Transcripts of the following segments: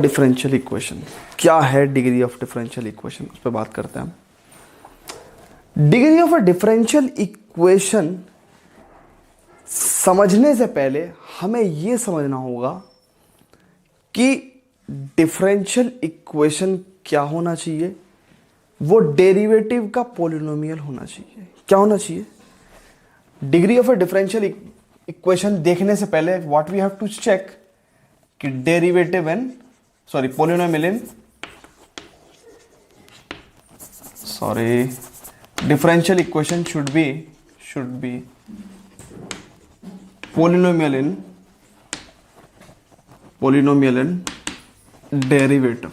Differential equation क्या है, degree of differential equation, उस पर बात करते हैं हम। Degree of a differential equation समझने से पहले हमें यह समझना होगा कि डिफरेंशियल इक्वेशन क्या होना चाहिए। वो डेरिवेटिव का पॉलिनोमियल होना चाहिए। क्या होना चाहिए? Degree of a differential equation देखने से पहले what we have to check कि derivative in polynomial in differential equation should be polynomial in derivative।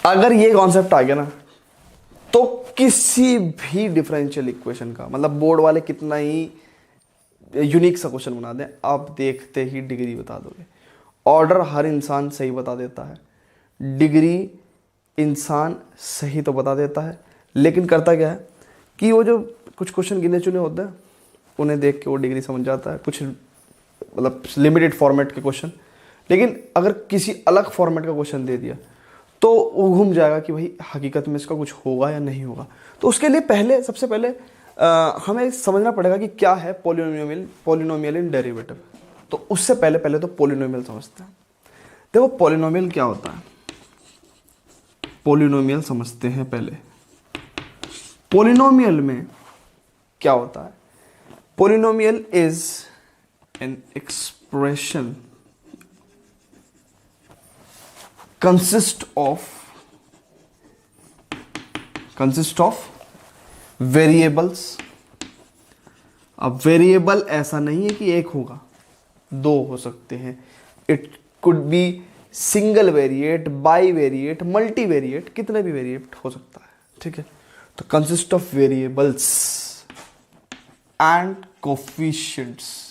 अगर ये कॉन्सेप्ट आ गया ना तो किसी भी डिफरेंशियल इक्वेशन का मतलब बोर्ड वाले कितना ही यूनिक सा क्वेश्चन बना दें, आप देखते ही डिग्री बता दोगे। ऑर्डर हर इंसान सही बता देता है, डिग्री इंसान सही तो बता देता है, लेकिन करता क्या है कि वो जो कुछ क्वेश्चन गिने चुने होते हैं उन्हें देख के वो डिग्री समझ जाता है, कुछ मतलब लिमिटेड फॉर्मेट के क्वेश्चन। लेकिन अगर किसी अलग फॉर्मेट का क्वेश्चन दे दिया तो वो घूम जाएगा कि भाई हकीकत में इसका कुछ होगा या नहीं होगा। तो उसके लिए सबसे पहले हमें समझना पड़ेगा कि क्या है पॉलिनोमियल इन डेरिवेटिव। तो उससे पहले तो पॉलिनोमियल समझते हैं। देखो पॉलिनोमियल क्या होता है, पॉलिनोमियल समझते हैं पहले। पॉलिनोमियल में क्या होता है? Polynomial is an expression consist of variables. अब वेरिएबल ऐसा नहीं है कि एक होगा, दो हो सकते हैं। It could be single variate, by variate, multi variate, कितने भी वेरिएट हो सकता है। ठीक है, तो consist of variables and coefficients.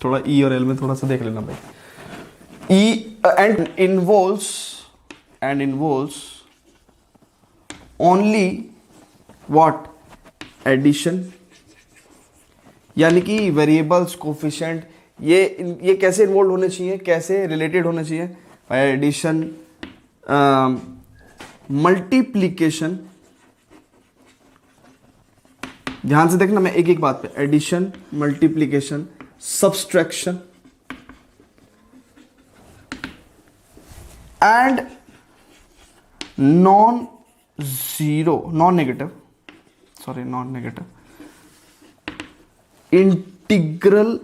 थोड़ा ई और एल में थोड़ा सा देख लेना भाई। E and involves only what? Addition. यानी कि वेरिएबल्स, कोफिशिएंट ये कैसे इन्वॉल्व होने चाहिए, कैसे रिलेटेड होने चाहिए? By addition, multiplication. ध्यान से देखना, मैं एक एक बात पे, addition, multiplication, subtraction and non negative integral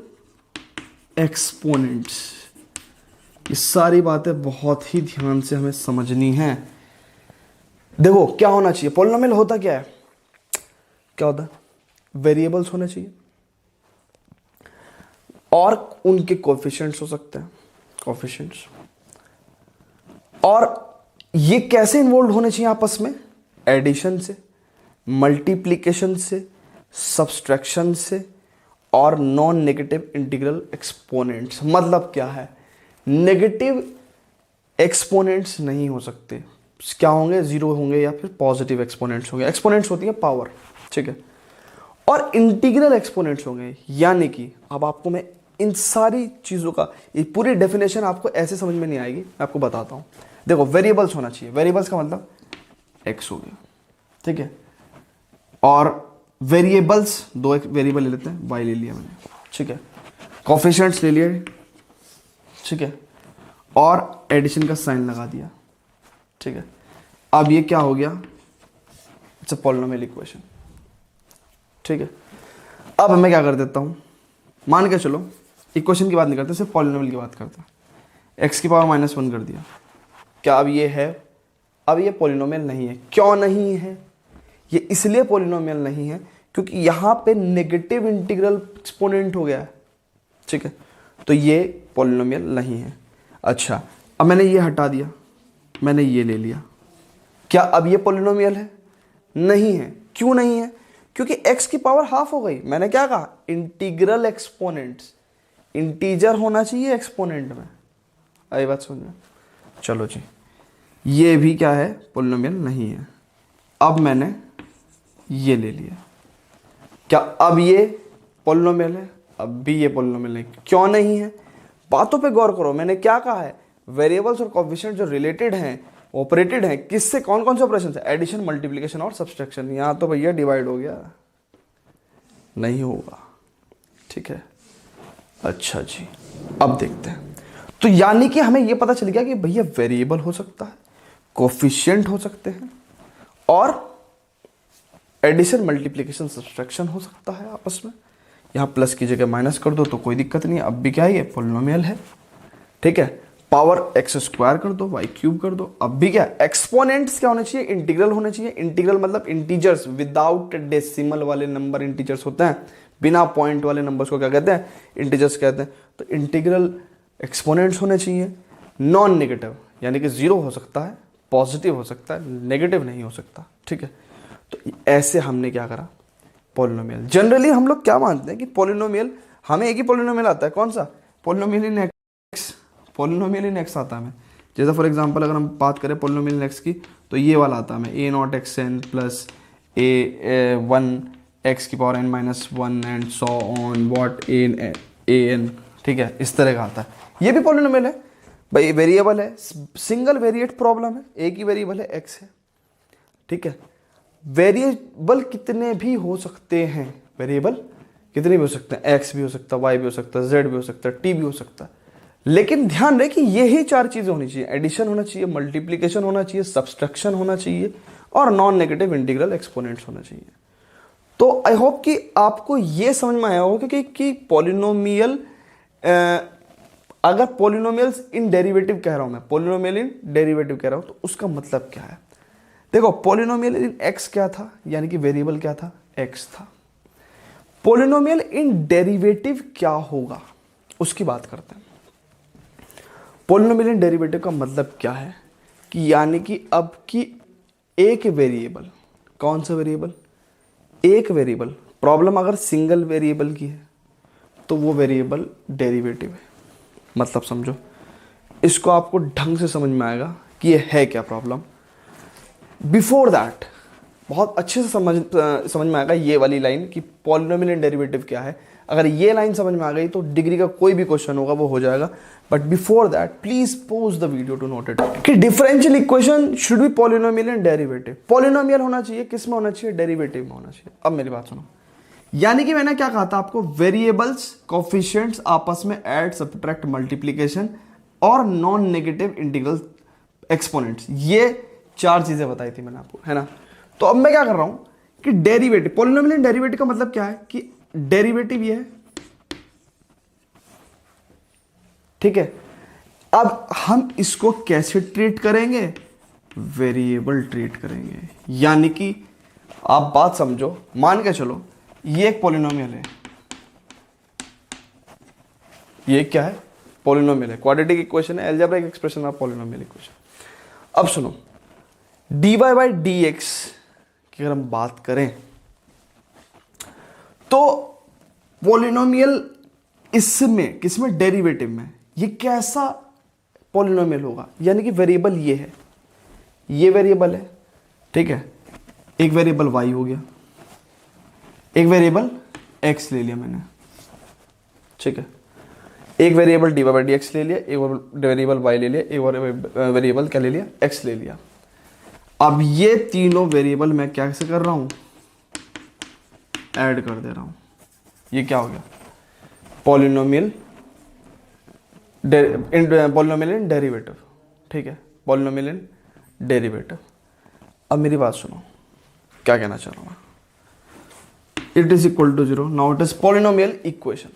exponents. ये सारी बातें बहुत ही ध्यान से हमें समझनी है। देखो क्या होना चाहिए, पॉलिनोमियल होता क्या है? क्या होता है? वेरिएबल्स होने चाहिए और उनके कोएफिशिएंट्स हो सकते हैं, कोएफिशिएंट्स। और ये कैसे इन्वॉल्व होने चाहिए आपस में? एडिशन से, मल्टीप्लिकेशन से, सब्सट्रैक्शन से और नॉन नेगेटिव इंटीग्रल एक्सपोनेंट्स। मतलब क्या है? नेगेटिव एक्सपोनेंट्स नहीं हो सकते। क्या होंगे? जीरो होंगे या फिर पॉजिटिव एक्सपोनेंट्स होंगे। एक्सपोनेंट्स होती है पावर, ठीक है। और इंटीग्रल एक्सपोनेंट्स होंगे, यानी कि अब आपको मैं इन सारी चीज़ों का ये पूरी डेफिनेशन आपको ऐसे समझ में नहीं आएगी, मैं आपको बताता हूँ। देखो वेरिएबल्स होना चाहिए, वेरिएबल्स का मतलब एक्स हो गया, ठीक है। और वेरिएबल्स, दो एक वेरिएबल ले लेते हैं, वाई ले लिया मैंने, ठीक है। कोएफिशिएंट्स ले लिए, ठीक है। और एडिशन का साइन लगा दिया, ठीक है। अब ये क्या हो गया? इट्स अ पॉलिनोमियल इक्वेशन, ठीक है। अब मैं क्या कर देता हूं, मान के चलो इक्वेशन की बात नहीं करते, सिर्फ पॉलिनोमियल की बात करते हैं। एक्स की पावर -1 कर दिया, क्या अब ये है? अब ये पॉलिनोमियल नहीं है। क्यों नहीं है? ये इसलिए पॉलिनोमियल नहीं है क्योंकि यहां पे नेगेटिव इंटीग्रल एक्सपोनेंट हो गया है, ठीक है। तो ये पॉलिनोमियल नहीं है। अच्छा, अब मैंने ये हटा दिया, मैंने ये ले लिया, क्या अब ये पॉलिनोमियल है? नहीं है। क्यों नहीं है? क्योंकि x की पावर हाफ हो गई। मैंने क्या कहा? इंटीग्रल एक्सपोनेंट्स, इंटीजर होना चाहिए एक्सपोनेंट में। आई बात समझ में? चलो जी, ये भी क्या है? पॉलिनोमियल नहीं है। अब मैंने ये ले लिया, क्या अब ये पॉलिनोमियल है? अब भी ये पॉलिनोमियल है। क्यों नहीं है? बातों पे गौर करो। मैंने क्या कहा है? वेरिएबल्स और कोएफिशिएंट जो रिलेटेड हैं, ऑपरेटेड हैं किससे? कौन कौन से ऑपरेशन से? एडिशन, मल्टीप्लिकेशन और सब्सट्रैक्शन। यहां तो भैया डिवाइड हो गया, नहीं होगा। ठीक है, अच्छा जी, अब देखते हैं। तो यानी कि हमें यह पता चल गया कि भैया वेरिएबल हो सकता है, कोएफिशिएंट हो सकते हैं और एडिशन, मल्टीप्लिकेशन, सब्सट्रैक्शन हो सकता है आपस में। यहां प्लस की जगह माइनस कर दो तो कोई दिक्कत नहीं है। अब भी क्या है? ये पॉलिनोमियल है। ठीक है, पावर एक्स स्क्वायर कर दो, वाई क्यूब कर दो। अब भी क्या? एक्सपोनेंट्स क्या होने चाहिए? इंटीग्रल होने चाहिए। इंटीग्रल मतलब इंटीजर्स, विदाउट डेसिमल वाले नंबर इंटीजर्स होते हैं। बिना पॉइंट वाले नंबर्स को क्या कहते हैं? इंटीजर्स कहते हैं। तो इंटीग्रल एक्सपोनेंट्स होने चाहिए। नॉन नेगेटिव, यानी कि जीरो हो सकता है, पॉजिटिव हो सकता है, नेगेटिव नहीं हो सकता। ठीक है, तो ऐसे हमने क्या करा? पॉलिनोमियल। जनरली हम लोग क्या मानते हैं कि पॉलिनोमियल, हमें एक ही पॉलिनोमियल आता है। कौन सा? पॉलिनोमियल इन एक्स। पॉलिनोमियल इन एक्स आता है हमें। जैसे फॉर एग्जांपल अगर हम बात करें पॉलिनोमियल इन एक्स की, तो ये वाला आता है हमें a naught x n plus a one x की power n minus one and so on what a n. ठीक है, इस तरह का आता है। ये भी पॉलिनोमियल है भाई, वेरिएबल है, सिंगल वेरिएट प्रॉब्लम है, एक ही वेरिएबल है, एक्स है। ठीक है, वेरिएबल कितने भी हो सकते हैं, वेरिएबल कितने भी हो सकते हैं, एक्स भी हो सकता है, वाई भी हो सकता है, जेड भी हो सकता है, टी भी हो सकता है। लेकिन ध्यान रहे कि यही चार चीजें होनी चाहिए। एडिशन होना चाहिए, मल्टीप्लिकेशन होना चाहिए, सब्सट्रैक्शन होना चाहिए और नॉन नेगेटिव इंटीग्रल एक्सपोनेंट्स होना चाहिए। तो आई होप कि आपको यह समझ में आया होगा कि पॉलिनोमियल, अगर पॉलिनोमियल्स इन डेरिवेटिव कह रहा हूं मैं, पॉलिनोमियल इन डेरिवेटिव कह रहा हूं, तो उसका मतलब क्या है? देखो, पॉलिनोमियल इन एक्स क्या था? यानी कि वेरिएबल क्या था? एक्स था। पॉलिनोमियल इन डेरिवेटिव क्या होगा, उसकी बात करते हैं। पॉलिनोमियल इन डेरिवेटिव का मतलब क्या है कि यानी कि अब की एक वेरिएबल, कौन सा वेरिएबल? एक वेरिएबल। प्रॉब्लम अगर सिंगल वेरिएबल की है तो वो वेरिएबल डेरिवेटिव है। मतलब समझो, इसको आपको ढंग से समझ में आएगा कि ये है क्या प्रॉब्लम। बिफोर दैट बहुत अच्छे से समझ में आएगा ये वाली लाइन कि पॉलिनोमियल इन डेरिवेटिव क्या है। अगर ये लाइन समझ में आ गई तो डिग्री का कोई भी क्वेश्चन होगा वो हो जाएगा। But before that please pause the video to note it कि differential equation should be polynomial in derivative. Polynomial होना चाहिए, किस में होना चाहिए? डेरिवेटिव में होना चाहिए। अब मेरी बात सुनो, यानी कि मैंने क्या कहा था आपको? वेरिएबल्स, कोएफिशिएंट्स आपस में ऐड, सब्ट्रैक्ट, मल्टीप्लिकेशन और नॉन नेगेटिव इंटीग्रल एक्सपोनेंट्स, ये चार चीजें बताई थी मैंने आपको, है ना। तो अब मैं क्या कर रहा हूं कि डेरिवेटिव, पॉलिनोमियल इन डेरिवेटिव का मतलब क्या है कि डेरिवेटिव ये है। ठीक है, अब हम इसको कैसे ट्रीट करेंगे? वेरिएबल ट्रीट करेंगे। यानी कि आप बात समझो, मान के चलो ये एक पॉलिनोमियल है, ये क्या है? पॉलिनोमियल है, क्वाड्रेटिक इक्वेशन है, algebraic expression of polynomial equation. अब सुनो, dy बाई डी एक्स की अगर हम बात करें तो पॉलिनोमियल इसमें, किसमें? डेरिवेटिव में। ये कैसा पॉलिनोमियल होगा? यानी कि वेरिएबल ये है, ये वेरिएबल है। ठीक है, एक वेरिएबल y हो गया, एक वेरिएबल x ले लिया मैंने। ठीक है, एक variable dy by d x ले लिया, एक वेरिएबल y ले लिया, एक वेरिएबल क्या ले लिया? x ले लिया। अब ये तीनों वेरिएबल मैं क्या से कर रहा हूं? ऐड कर दे रहा हूं। ये क्या हो गया? Polynomial in derivative. ठीक है, पॉलिनोमियल इन डेरिवेटिव। अब मेरी बात सुनो, क्या कहना चाह रहा हूं मैं? It is equal to 0, now it is polynomial equation.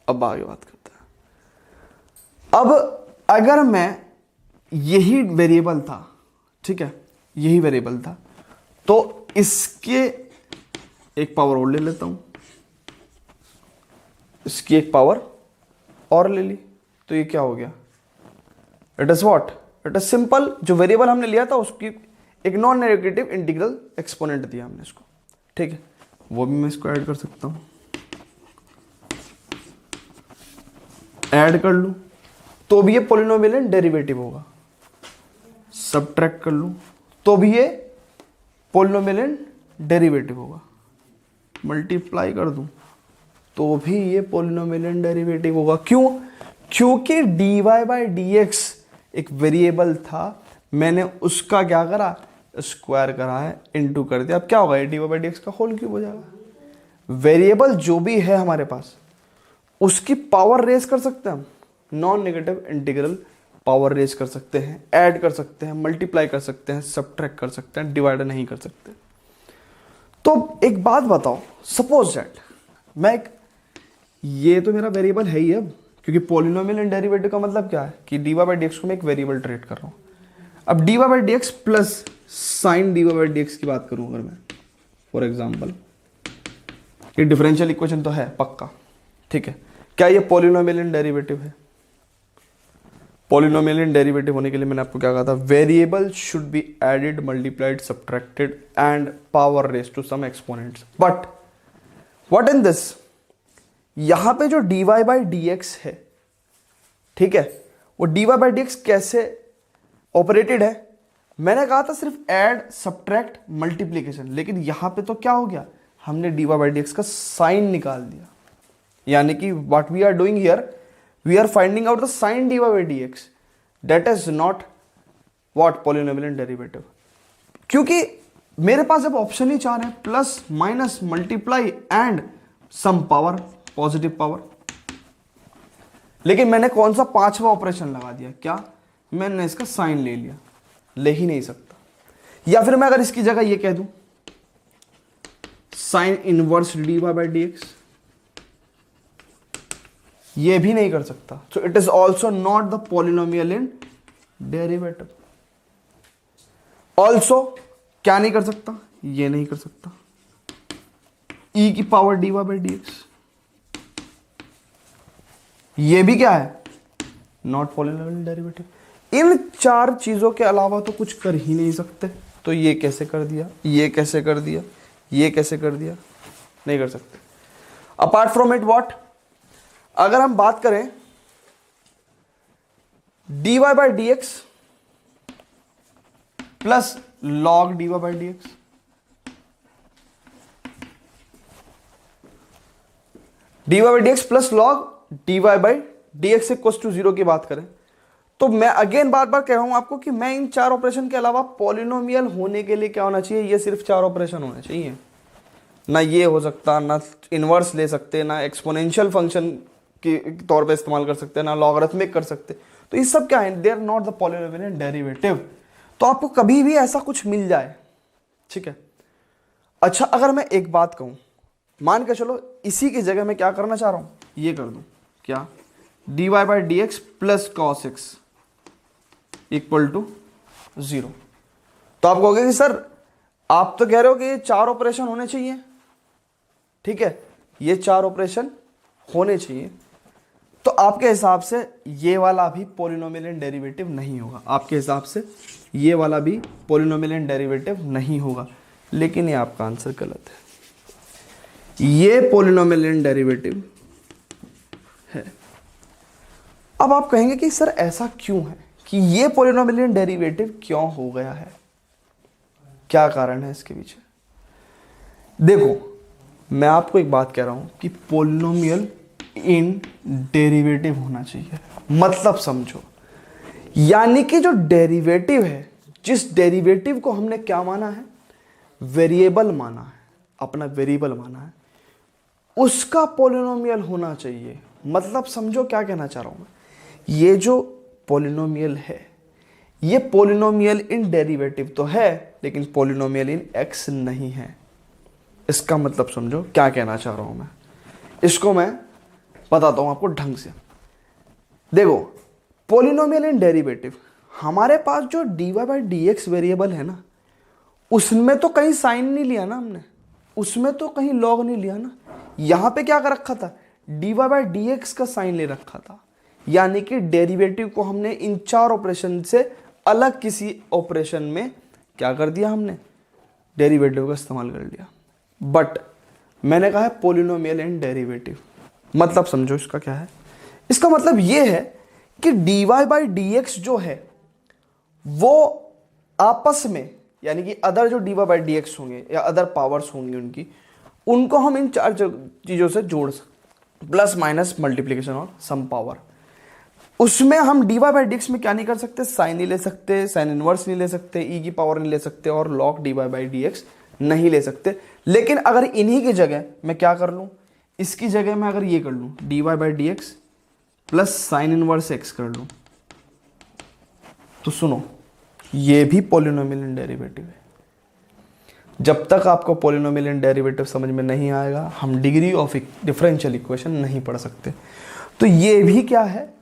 अब आगे बात करते हैं। अब अगर मैं, यही वेरिएबल था, ठीक है, यही वेरिएबल था, तो इसके एक पावर और ले लेता हूं, इसकी एक पावर और ले ली, तो ये क्या हो गया? It is what? It is simple. जो वेरिएबल हमने लिया था उसकी एक नॉन नेगेटिव इंटीग्रल एक्सपोनेंट दिया हमने इसको। ठीक है, वो भी मैं इसको ऐड कर सकता हूं, ऐड कर लूं तो भी ये पॉलिनोमियल इन डेरिवेटिव होगा, सब्ट्रैक्ट कर लूं तो भी ये पॉलिनोमियल इन डेरिवेटिव होगा। मल्टीप्लाई कर दूं तो भी ये पॉलिनोमियल डेरिवेटिव होगा। क्यों? क्योंकि dy बाई डी एक्स एक वेरिएबल था, मैंने उसका क्या करा, स्क्वायर करा है, इनटू कर दिया। अब क्या होगा, ये dy बाई डी एक्स का होल क्यूब हो जाएगा। वेरिएबल जो भी है हमारे पास उसकी पावर रेज कर सकते हैं हम, non negative integral power raise कर सकते हैं, ऐड कर सकते हैं, मल्टीप्लाई कर सकते हैं, सब्ट्रैक्ट कर सकते हैं, डिवाइड नहीं कर सकते। तो एक बात बताओ, सपोज दैट ये तो मेरा वेरिएबल है ही अब, क्योंकि पॉलिनोमियल एंड डेरिवेटिव का मतलब क्या है कि dy बाई डी एक्स को मैं एक वेरिएबल ट्रीट कर रहा हूं। अब dy by d x plus sine dy by d x की बात करूं अगर मैं, फॉर एग्जांपल, ये डिफरेंशियल इक्वेशन तो है पक्का, ठीक है, क्या ये पॉलिनोमियल एंड डेरिवेटिव है? पॉलिनोमियल एंड डेरिवेटिव होने के लिए मैंने आपको क्या कहा था, variable should be added, multiplied, subtracted and power raise to some exponents. But what in this, यहां पे जो dy बाई डी एक्स है, ठीक है, वो dy बाई डी एक्स कैसे ऑपरेटेड है? मैंने कहा था सिर्फ ऐड, सब्ट्रैक्ट, मल्टीप्लीकेशन, लेकिन यहां पे तो क्या हो गया, हमने dy बाई डी एक्स का साइन निकाल दिया। यानी कि what we are doing here, we are finding out the sine dy by d x, that is not what polynomial and derivative. क्योंकि मेरे पास जब ऑप्शन ही चार है, plus, minus, multiply and some power, positive power, लेकिन मैंने कौन सा पांचवा ऑपरेशन लगा दिया, क्या, मैंने इसका साइन ले लिया, ले ही नहीं सकता। या फिर मैं अगर इसकी जगह ये कह दूं sine inverse dy by d x, ये भी नहीं कर सकता। So it is also not the polynomial in derivative. Also क्या नहीं कर सकता, ये नहीं कर सकता, e की power dy by d x, ये भी क्या है, नॉट पॉलिनोमियल डेरिवेटिव। इन चार चीजों के अलावा तो कुछ कर ही नहीं सकते। तो ये कैसे कर दिया, ये कैसे कर दिया, ये कैसे कर दिया, नहीं कर सकते। अपार्ट फ्रॉम इट व्हाट, अगर हम बात करें dy by d x plus log dy by d x, dy by d x plus log dy by d x equal to 0 की बात करें, तो मैं अगेन बार बार कह रहा हूं आपको कि मैं इन चार ऑपरेशन के अलावा पॉलिनोमियल होने के लिए क्या होना चाहिए, ये सिर्फ चार ऑपरेशन होने चाहिए। ना ये हो सकता, ना इनवर्स ले सकते, ना एक्सपोनेंशियल फंक्शन के तौर पे इस्तेमाल कर सकते, ना लॉगरिथमिक कर सकते। तो ये सब क्या है, they are not the polynomial and derivative. तो आपको कभी भी ऐसा कुछ मिल जाए, ठीक है। अच्छा, अगर मैं एक बात कहूं, मान के चलो इसी की जगह मैं क्या करना चाह रहा हूं, ये कर दूं, क्या, dy by d x plus cos x equal to 0। तो आप कहोगे कि सर आप तो कह रहे हो कि ये चार ऑपरेशन होने चाहिए, ठीक है, ये चार ऑपरेशन होने चाहिए, तो आपके हिसाब से ये वाला भी पॉलिनोमियल एंड डेरिवेटिव नहीं होगा, आपके हिसाब से ये वाला भी पॉलिनोमियल एंड डेरिवेटिव नहीं होगा। लेकिन ये आपका आंसर गलत है, ये पॉलिनोमियल एंड डेरिवेटिव है। अब आप कहेंगे कि सर ऐसा क्यों है कि ये पॉलिनोमियल एंड डेरिवेटिव क्यों हो गया है, क्या कारण है इसके पीछे? देखो, मैं आपको एक बात कह रहा हूं कि पॉलिनोमियल इन डेरिवेटिव होना चाहिए, मतलब समझो, यानी कि जो डेरिवेटिव है, जिस डेरिवेटिव को हमने क्या माना है, वेरिएबल माना है, अपना वेरिएबल माना है, उसका पॉलिनोमियल होना चाहिए। मतलब समझो क्या कहना चाह रहा हूं मैं, ये जो पॉलिनोमियल है, ये पॉलिनोमियल इन डेरिवेटिव तो है, लेकिन पॉलिनोमियल इन एक्स नहीं है। इसका मतलब समझो क्या कहना चाह रहा हूं मैं, इसको मैं बताता हूं आपको ढंग से। देखो, पॉलिनोमियल इन डेरिवेटिव, हमारे पास जो dy by d x variable है ना, उसमें तो कहीं साइन नहीं लिया ना हमने, उसमें तो कहीं लॉग नहीं लिया ना। यहां पे क्या कर रखा था, dy बाई डी एक्स का साइन ले रखा था। यानी कि डेरिवेटिव को हमने इन चार ऑपरेशन से अलग किसी ऑपरेशन में क्या कर दिया, हमने डेरिवेटिव का इस्तेमाल कर लिया। बट मैंने कहा है पॉलिनोमियल एंड डेरिवेटिव, मतलब समझो इसका क्या है। इसका मतलब ये है कि dy बाई डी एक्स जो है वो आपस में, यानी कि अदर जो dy बाई डी एक्स होंगे या अदर पावर्स होंगी उनकी, उनको हम इन चार चीज़ों से जोड़ सकते, प्लस माइनस मल्टीप्लीकेशन और सम पावर। उसमें हम dy बाई डी एक्स में क्या नहीं कर सकते, साइन नहीं ले सकते, साइन इनवर्स नहीं ले सकते, ई की पावर नहीं ले सकते और log dy by d x नहीं ले सकते। लेकिन अगर इन्हीं की जगह मैं क्या कर लूँ, इसकी जगह मैं अगर ये कर लूँ dy by d x plus sine inverse x कर लूँ, तो सुनो ये भी पॉलिनोमियल इन डेरिवेटिव है। जब तक आपको पॉलिनोमियल इन डेरिवेटिव समझ में नहीं आएगा हम डिग्री ऑफ डिफरेंशियल इक्वेशन नहीं पढ़ सकते। तो ये भी क्या है,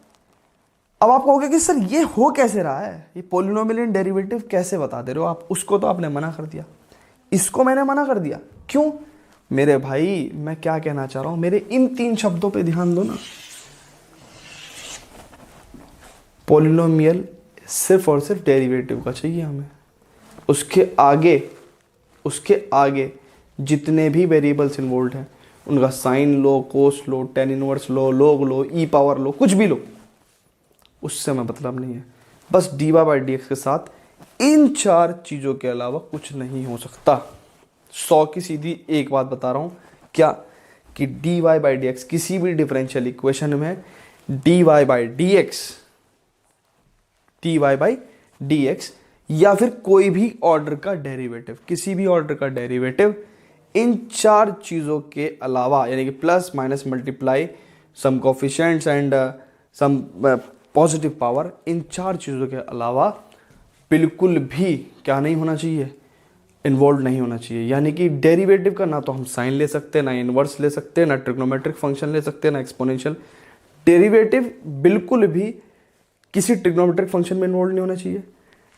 अब आप कहोगे कि सर ये हो कैसे रहा है, ये पॉलिनोमियल इन डेरिवेटिव कैसे बता दे रहे हो आप, उसको तो आपने मना कर दिया, इसको मैंने मना कर दिया, क्यों? मेरे भाई मैं क्या कहना चाह रहा हूं, मेरे इन 3 शब्दों पे ध्यान दो ना। पॉलिनोमियल सिर्फ और सिर्फ डेरिवेटिव का चाहिए हमें, उसके आगे जितने भी वेरिएबल्स इन्वॉल्व हैं उनका साइन लो, कोस लो, टेन इनवर्स लो, लॉग लो, ई पावर लो, कुछ भी लो, उससे हमें मतलब नहीं है। बस dy बाई डी एक्स के साथ इन 4 चीज़ों के अलावा कुछ नहीं हो सकता। 100 की सीधी एक बात बता रहा हूँ, क्या कि dy बाई डी एक्स किसी भी डिफरेंशियल इक्वेशन में dy बाई डी एक्स या फिर कोई भी ऑर्डर का डेरिवेटिव, किसी भी ऑर्डर का डेरिवेटिव इन 4 चीज़ों के अलावा, यानी कि plus minus multiply some coefficients and some positive power, इन 4 चीज़ों के अलावा बिल्कुल भी क्या नहीं होना चाहिए, इन्वॉल्व नहीं होना चाहिए। यानी कि डेरिवेटिव का ना तो हम साइन ले सकते, ना इनवर्स ले सकते, ना ट्रिग्नोमेट्रिक फंक्शन ले सकते, ना एक्सपोनेंशियल। डेरिवेटिव बिल्कुल भी किसी ट्रिग्नोमेट्रिक फंक्शन में इन्वॉल्व नहीं होना चाहिए,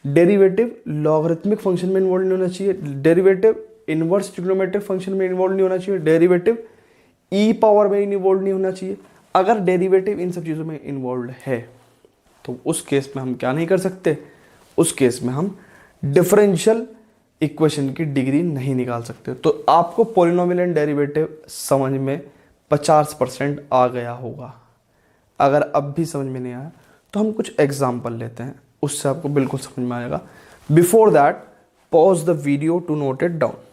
डेरिवेटिव लॉगरिथमिक फंक्शन में इन्वॉल्व नहीं होना चाहिए, डेरिवेटिव इनवर्स ट्रिग्नोमेट्रिक फंक्शन में इन्वॉल्व नहीं होना चाहिए, डेरिवेटिव ई पावर में इन्वॉल्व नहीं होना चाहिए। अगर डेरिवेटिव इन सब चीज़ों में इन्वॉल्व है तो उस केस में हम क्या नहीं कर सकते, उस केस में हम डिफरेंशियल इक्वेशन की डिग्री नहीं निकाल सकते। तो आपको पॉलिनोमियल एंड डेरिवेटिव समझ में 50% आ गया होगा। अगर अब भी समझ में नहीं आया तो हम कुछ एग्जाम्पल लेते हैं, उससे आपको बिल्कुल समझ में आएगा। Before that pause the video to note it down.